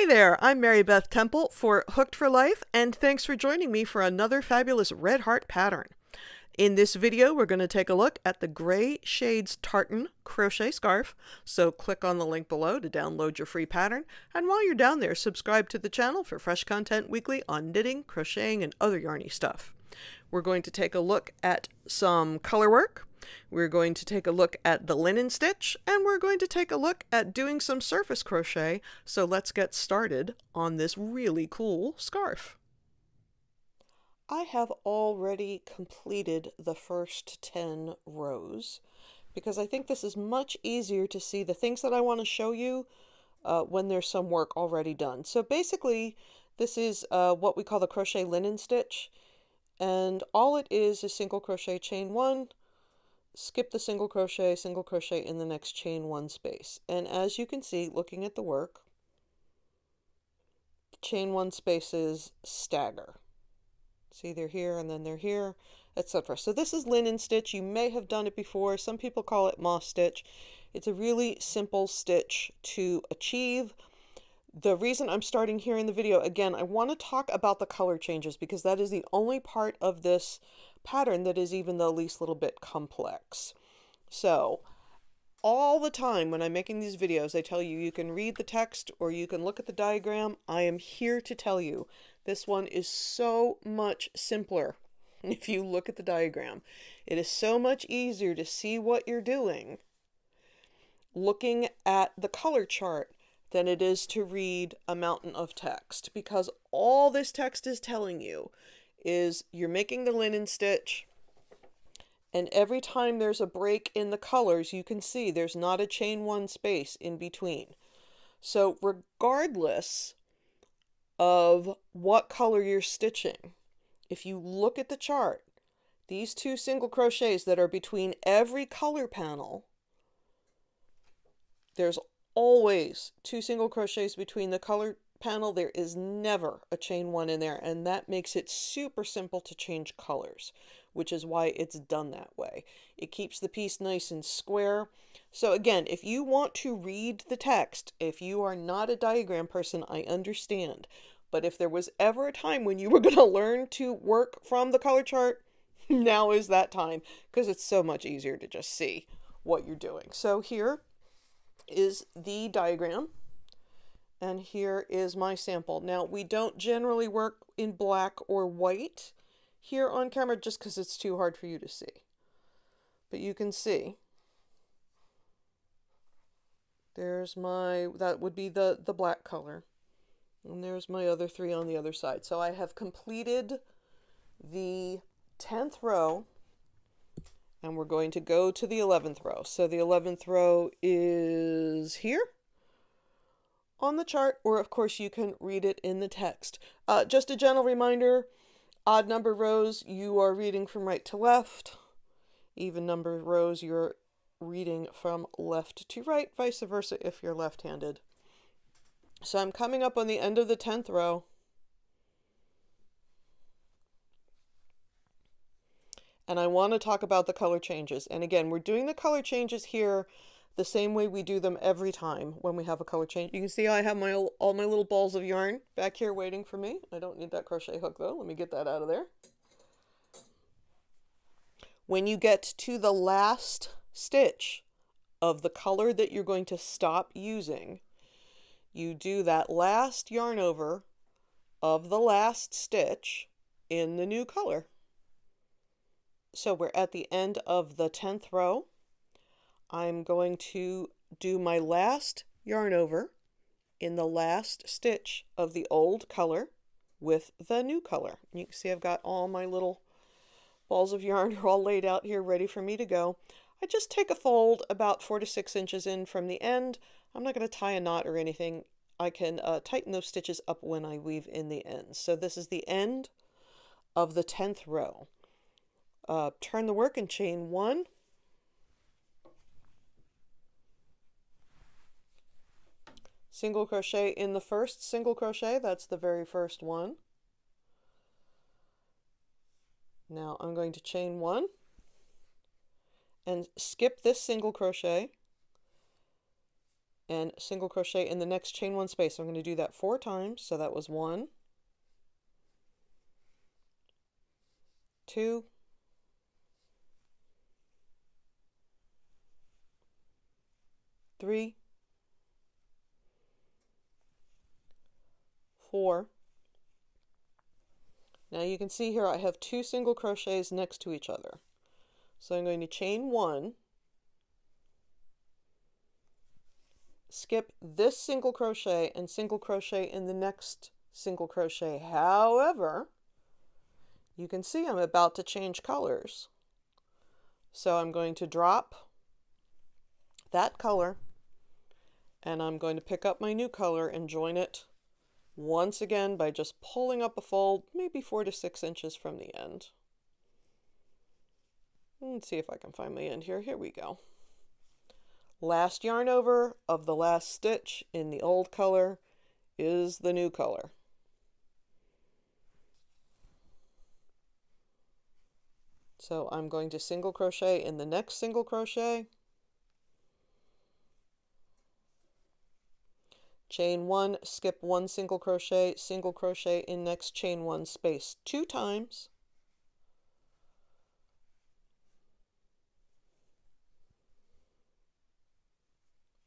there, I'm Mary Beth Temple for Hooked for Life, and thanks for joining me for another fabulous red heart pattern. In this video, we're going to take a look at the Gray Shades Tartan Crochet Scarf, so click on the link below to download your free pattern, and while you're down there, subscribe to the channel for fresh content weekly on knitting, crocheting, and other yarny stuff. We're going to take a look at some color work. We're going to take a look at the linen stitch, and we're going to take a look at doing some surface crochet. So let's get started on this really cool scarf. I have already completed the first 10 rows because I think this is much easier to see the things that I want to show you when there's some work already done. So basically, this is what we call the crochet linen stitch. And all it is single crochet, chain one, skip the single crochet in the next chain one space. And as you can see, looking at the work, chain one spaces stagger. See, they're here and then they're here, etc. So this is linen stitch. You may have done it before. Some people call it moss stitch. It's a really simple stitch to achieve. The reason I'm starting here in the video, again, I want to talk about the color changes because that is the only part of this pattern that is even the least little bit complex. So, all the time when I'm making these videos, I tell you, you can read the text or you can look at the diagram. I am here to tell you, this one is so much simpler if you look at the diagram. It is so much easier to see what you're doing looking at the color chart than it is to read a mountain of text, because all this text is telling you is you're making the linen stitch, and every time there's a break in the colors, you can see there's not a chain one space in between. So regardless of what color you're stitching, if you look at the chart, these two single crochets that are between every color panel, there's always two single crochets between the color panel. There is never a chain one in there, and that makes it super simple to change colors, which is why it's done that way. It keeps the piece nice and square. So again, if you want to read the text, if you are not a diagram person, I understand. But if there was ever a time when you were going to learn to work from the color chart, now is that time, because it's so much easier to just see what you're doing. So here is the diagram, and here is my sample. Now, we don't generally work in black or white here on camera just because it's too hard for you to see. But you can see there's that would be the black color, and there's my other three on the other side. So I have completed the 10th row, and we're going to go to the 11th row. So the 11th row is here on the chart, or of course you can read it in the text. Just a gentle reminder, odd number rows, you are reading from right to left. Even number rows, you're reading from left to right, vice versa if you're left-handed. So I'm coming up on the end of the 10th row. And I want to talk about the color changes. And again, we're doing the color changes here the same way we do them every time when we have a color change. You can see I have all my little balls of yarn back here waiting for me. I don't need that crochet hook though. Let me get that out of there. When you get to the last stitch of the color that you're going to stop using, you do that last yarn over of the last stitch in the new color. So we're at the end of the 10th row. I'm going to do my last yarn over in the last stitch of the old color with the new color. You can see I've got all my little balls of yarn are all laid out here ready for me to go. I just take a fold about 4 to 6 inches in from the end. I'm not going to tie a knot or anything. I can tighten those stitches up when I weave in the ends. So this is the end of the 10th row. Turn the work and chain one. Single crochet in the first single crochet, that's the very first one. Now I'm going to chain one and skip this single crochet and single crochet in the next chain one space. So I'm going to do that 4 times. So that was 1, 2, 3, 4. Now you can see here I have 2 single crochets next to each other. So I'm going to chain 1, skip this single crochet and single crochet in the next single crochet. However, you can see I'm about to change colors. So I'm going to drop that color and I'm going to pick up my new color and join it once again by just pulling up a fold, maybe 4 to 6 inches from the end. Let's see if I can find my end here. Here we go. Last yarn over of the last stitch in the old color is the new color. So I'm going to single crochet in the next single crochet, chain 1, skip 1 single crochet in next chain 1 space 2 times,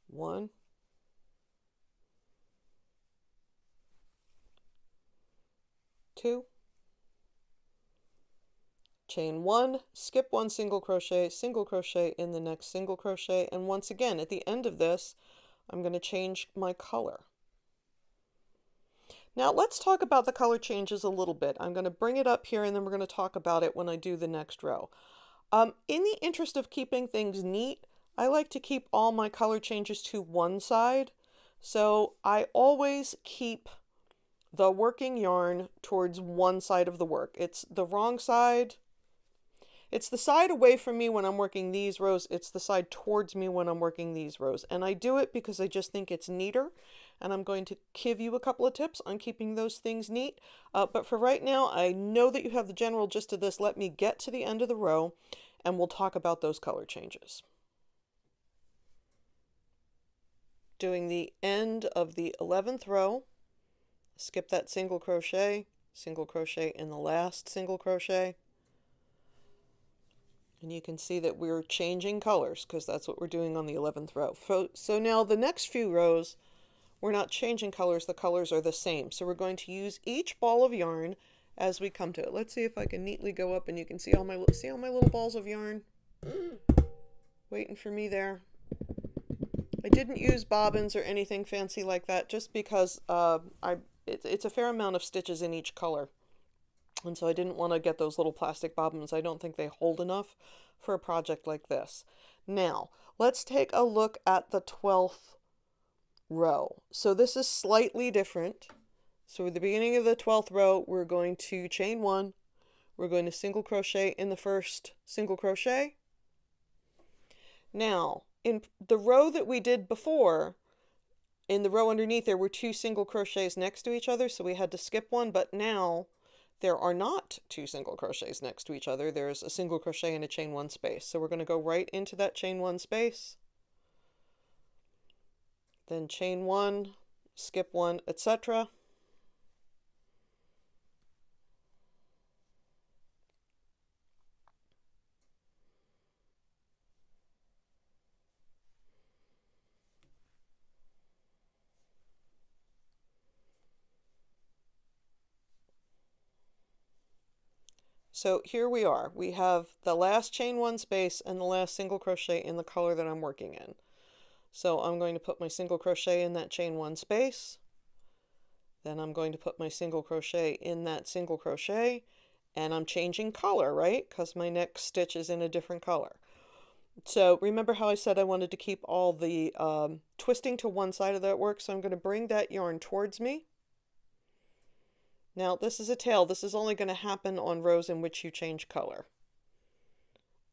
one, 2, chain 1, skip 1 single crochet in the next single crochet, and once again at the end of this I'm going to change my color. Now let's talk about the color changes a little bit. I'm going to bring it up here and then we're going to talk about it when I do the next row. In the interest of keeping things neat, I like to keep all my color changes to one side. So I always keep the working yarn towards one side of the work. It's the wrong side. It's the side away from me when I'm working these rows. It's the side towards me when I'm working these rows. And I do it because I just think it's neater. And I'm going to give you a couple of tips on keeping those things neat. But for right now, I know that you have the general gist of this. Let me get to the end of the row and we'll talk about those color changes. Doing the end of the 11th row, skip that single crochet in the last single crochet. And you can see that we're changing colors because that's what we're doing on the 11th row. So now the next few rows, we're not changing colors, the colors are the same. So we're going to use each ball of yarn as we come to it. Let's see if I can neatly go up and you can see all my little balls of yarn waiting for me there. I didn't use bobbins or anything fancy like that just because it's a fair amount of stitches in each color. And so I didn't want to get those little plastic bobbins. I don't think they hold enough for a project like this. Now, let's take a look at the 12th row. So this is slightly different. So at the beginning of the 12th row, we're going to chain 1. We're going to single crochet in the first single crochet. Now, in the row that we did before, in the row underneath, there were 2 single crochets next to each other, so we had to skip one, but now there are not 2 single crochets next to each other. There's a single crochet and a chain 1 space. So we're going to go right into that chain 1 space, then chain 1, skip 1, etc. So here we are. We have the last chain 1 space and the last single crochet in the color that I'm working in. So I'm going to put my single crochet in that chain 1 space. Then I'm going to put my single crochet in that single crochet, and I'm changing color, right? Because my next stitch is in a different color. So remember how I said I wanted to keep all the twisting to one side of that work? So I'm going to bring that yarn towards me. Now this is a tail. This is only going to happen on rows in which you change color.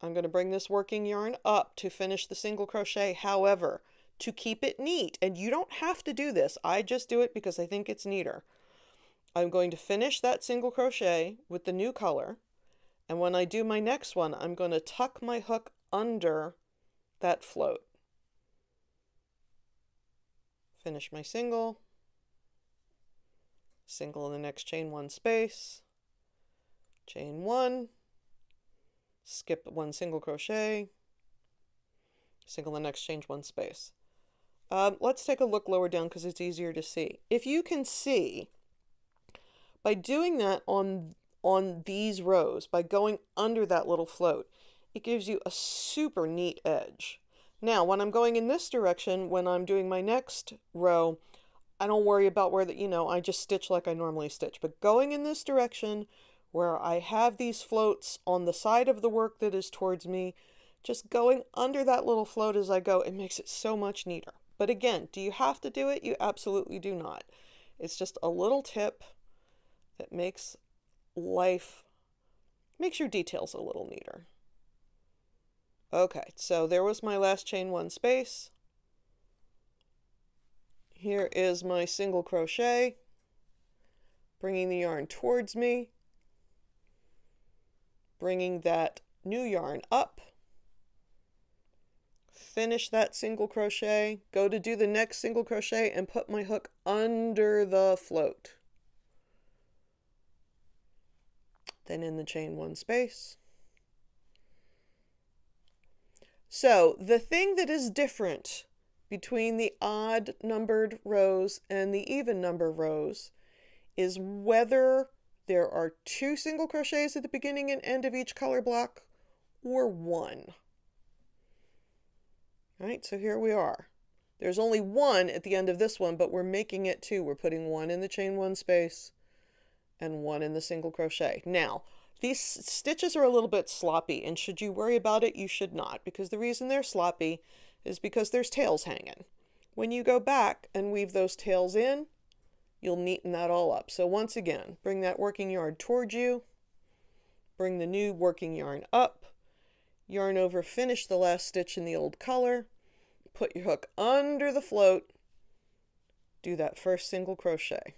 I'm going to bring this working yarn up to finish the single crochet. However, to keep it neat, and you don't have to do this, I just do it because I think it's neater. I'm going to finish that single crochet with the new color, and when I do my next one, I'm going to tuck my hook under that float. finish my single, single in the next chain one space, chain one, skip one single crochet, single in the next chain one space. Let's take a look lower down because it's easier to see. If you can see, by doing that on these rows, by going under that little float, it gives you a super neat edge. Now, when I'm going in this direction, when I'm doing my next row, I don't worry about where I just stitch like I normally stitch. But going in this direction, where I have these floats on the side of the work that is towards me, just going under that little float as I go, it makes it so much neater. But again, do you have to do it? You absolutely do not. It's just a little tip that makes your details a little neater. Okay, so there was my last chain one space. Here is my single crochet, bringing the yarn towards me, bringing that new yarn up, finish that single crochet, go to do the next single crochet and put my hook under the float. Then in the chain one space. So the thing that is different between the odd numbered rows and the even number rows is whether there are 2 single crochets at the beginning and end of each color block or 1. All right, so here we are. There's only 1 at the end of this one, but we're making it 2. We're putting 1 in the chain one space and 1 in the single crochet. Now, these stitches are a little bit sloppy, and should you worry about it, you should not, because the reason they're sloppy is because there's tails hanging. When you go back and weave those tails in, you'll neaten that all up. So once again, bring that working yarn towards you, bring the new working yarn up, yarn over, finish the last stitch in the old color, put your hook under the float, do that first single crochet.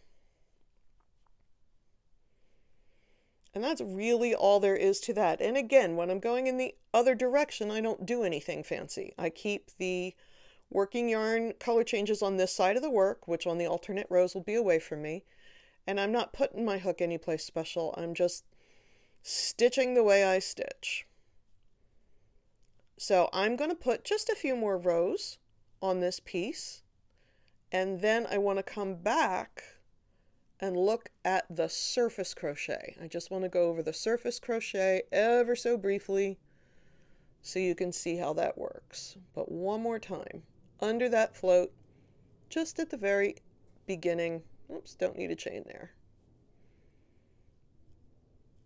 And that's really all there is to that. And again, when I'm going in the other direction, I don't do anything fancy. I keep the working yarn color changes on this side of the work, which on the alternate rows will be away from me. And I'm not putting my hook anyplace special. I'm just stitching the way I stitch. So I'm going to put just a few more rows on this piece. And then I want to come back and look at the surface crochet. I just want to go over the surface crochet ever so briefly so you can see how that works. But one more time, under that float, just at the very beginning. Oops, don't need a chain there.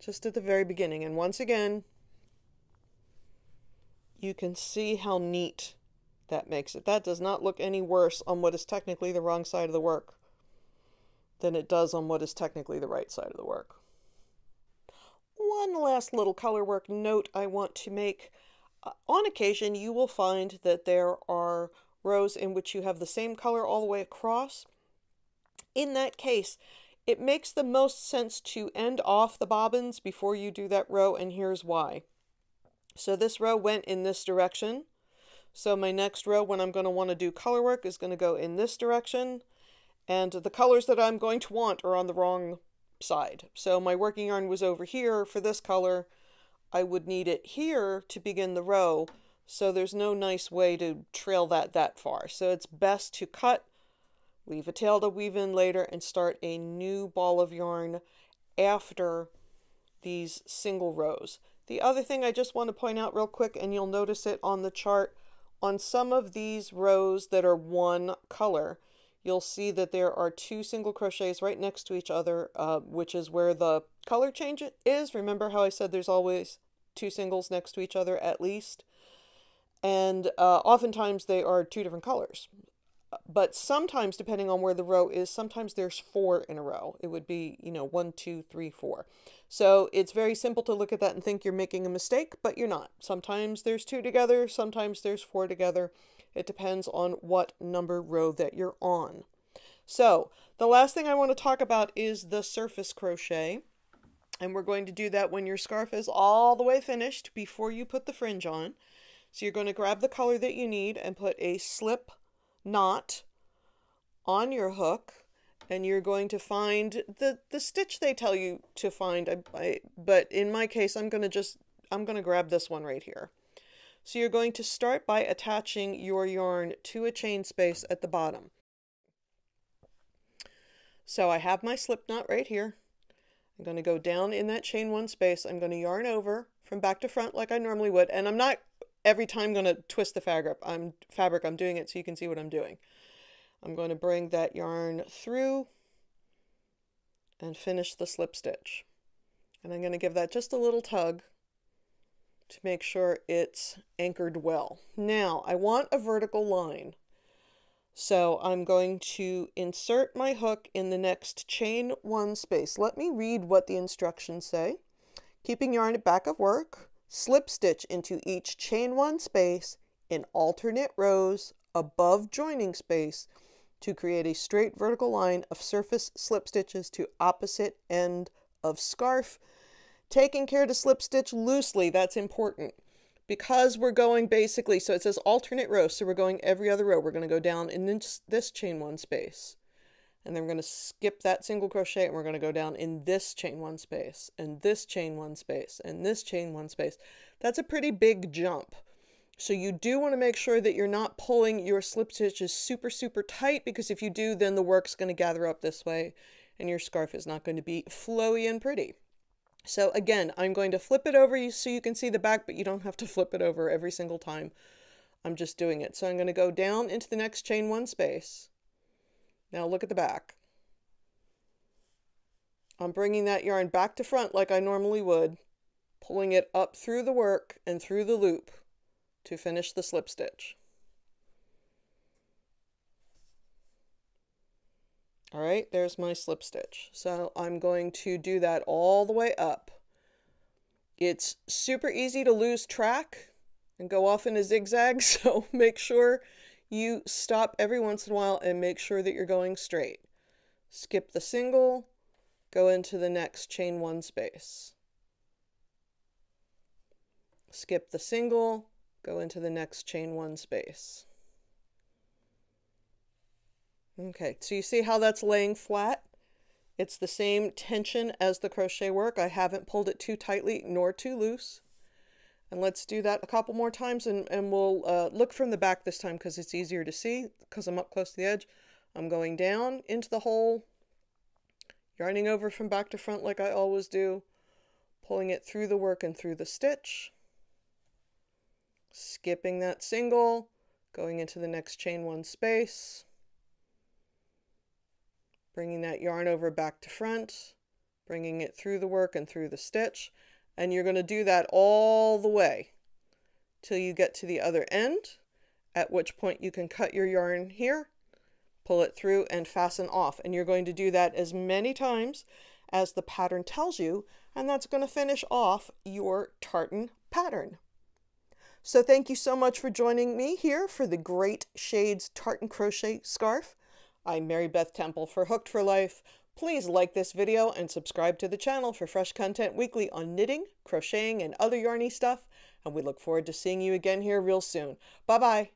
Just at the very beginning. And once again, you can see how neat that makes it. That does not look any worse on what is technically the wrong side of the work than it does on what is technically the right side of the work. One last little color work note I want to make. On occasion, you will find that there are rows in which you have the same color all the way across. In that case, it makes the most sense to end off the bobbins before you do that row, and here's why. So this row went in this direction. So my next row, when I'm going to want to do color work, is going to go in this direction. And the colors that I'm going to want are on the wrong side. So my working yarn was over here for this color. I would need it here to begin the row. So there's no nice way to trail that far. So it's best to cut, leave a tail to weave in later, and start a new ball of yarn after these single rows. The other thing I just want to point out real quick, and you'll notice it on the chart, on some of these rows that are one color, you'll see that there are 2 single crochets right next to each other, which is where the color change is. Remember how I said there's always 2 singles next to each other at least? And oftentimes they are 2 different colors. But sometimes, depending on where the row is, sometimes there's 4 in a row. It would be, 1, 2, 3, 4. So it's very simple to look at that and think you're making a mistake, but you're not. Sometimes there's 2 together, sometimes there's 4 together. It depends on what number row that you're on. So the last thing I want to talk about is the surface crochet. And we're going to do that when your scarf is all the way finished before you put the fringe on. So you're going to grab the color that you need and put a slip knot on your hook, and you're going to find the stitch they tell you to find. But in my case, I'm going to grab this one right here. So you're going to start by attaching your yarn to a chain space at the bottom. So I have my slip knot right here. I'm going to go down in that chain one space. I'm going to yarn over from back to front like I normally would. And I'm not every time going to twist the fabric. I'm doing it so you can see what I'm doing. I'm going to bring that yarn through and finish the slip stitch. And I'm going to give that just a little tug to make sure it's anchored well. Now, I want a vertical line. So I'm going to insert my hook in the next chain one space. Let me read what the instructions say. Keeping yarn at back of work, slip stitch into each chain one space in alternate rows above joining space to create a straight vertical line of surface slip stitches to opposite end of scarf. Taking care to slip stitch loosely, that's important. Because we're going basically, so it says alternate rows, so we're going every other row. We're going to go down in this chain one space. And then we're going to skip that single crochet and we're going to go down in this chain one space, and this chain one space, and this chain one space. That's a pretty big jump. So you do want to make sure that you're not pulling your slip stitches super, super tight, because if you do, then the work's going to gather up this way and your scarf is not going to be flowy and pretty. So again, I'm going to flip it over so you can see the back, but you don't have to flip it over every single time. I'm just doing it. So I'm going to go down into the next chain one space. Now look at the back. I'm bringing that yarn back to front like I normally would, pulling it up through the work and through the loop to finish the slip stitch. All right, there's my slip stitch. So I'm going to do that all the way up. It's super easy to lose track and go off in a zigzag, so make sure you stop every once in a while and make sure that you're going straight. Skip the single, go into the next chain one space. Skip the single, go into the next chain one space. Okay, so you see how that's laying flat? It's the same tension as the crochet work. I haven't pulled it too tightly nor too loose. And let's do that a couple more times, and we'll look from the back this time because it's easier to see because I'm up close to the edge. I'm going down into the hole, yarning over from back to front like I always do, pulling it through the work and through the stitch, skipping that single, going into the next chain one space, bringing that yarn over back to front, bringing it through the work and through the stitch. And you're going to do that all the way till you get to the other end, at which point you can cut your yarn here, pull it through, and fasten off. And you're going to do that as many times as the pattern tells you, and that's going to finish off your tartan pattern. So thank you so much for joining me here for the Great Shades Tartan Crochet Scarf. I'm Mary Beth Temple for Hooked for Life. Please like this video and subscribe to the channel for fresh content weekly on knitting, crocheting, and other yarny stuff. And we look forward to seeing you again here real soon. Bye-bye.